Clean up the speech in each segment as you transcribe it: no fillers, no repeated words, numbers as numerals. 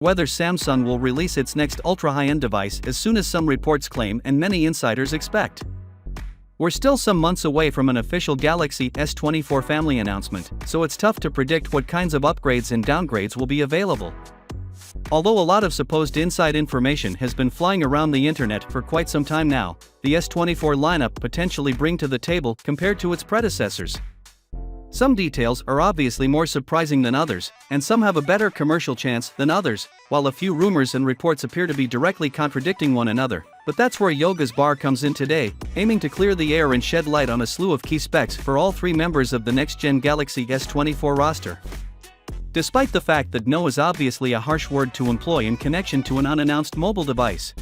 whether Samsung will release its next ultra-high-end device as soon as some reports claim and many insiders expect. We're still some months away from an official Galaxy S24 family announcement, so it's tough to predict what kinds of upgrades and downgrades will be available. Although a lot of supposed inside information has been flying around the internet for quite some time now, the S24 lineup potentially bring to the table compared to its predecessors. Some details are obviously more surprising than others, and some have a better commercial chance than others, while a few rumors and reports appear to be directly contradicting one another. But that's where Yoga's Bar comes in today, aiming to clear the air and shed light on a slew of key specs for all three members of the next-gen Galaxy S24 roster. Despite the fact that no is obviously a harsh word to employ in connection to an unannounced mobile device,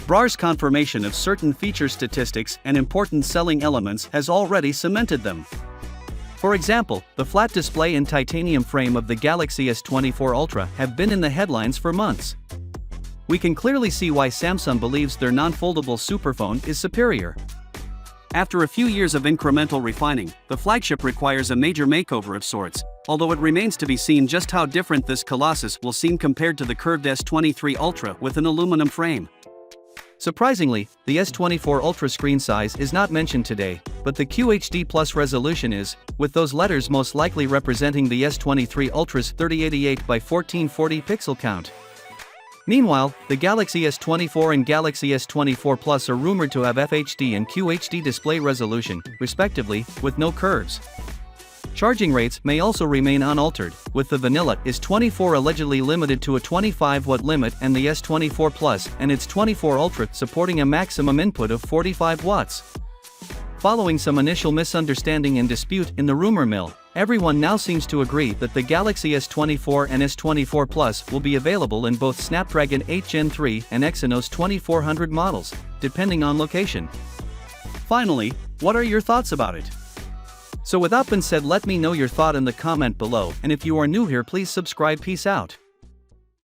Brar's confirmation of certain feature statistics and important selling elements has already cemented them. For example, the flat display and titanium frame of the Galaxy S24 Ultra have been in the headlines for months. We can clearly see why Samsung believes their non-foldable superphone is superior. After a few years of incremental refining, the flagship requires a major makeover of sorts, although it remains to be seen just how different this colossus will seem compared to the curved S23 Ultra with an aluminum frame. Surprisingly, the S24 Ultra screen size is not mentioned today, but the QHD Plus resolution is, with those letters most likely representing the S23 Ultra's 3088 by 1440 pixel count. Meanwhile, the Galaxy S24 and Galaxy S24 Plus are rumored to have FHD and QHD display resolution, respectively, with no curves. Charging rates may also remain unaltered, with the vanilla S24 allegedly limited to a 25-watt limit and the S24 Plus and its 24 Ultra supporting a maximum input of 45 watts. Following some initial misunderstanding and dispute in the rumor mill, everyone now seems to agree that the Galaxy S24 and S24 Plus will be available in both Snapdragon 8 Gen 3 and Exynos 2400 models, depending on location. Finally, what are your thoughts about it? So with that being said, let me know your thought in the comment below, and if you are new here, please subscribe. Peace out.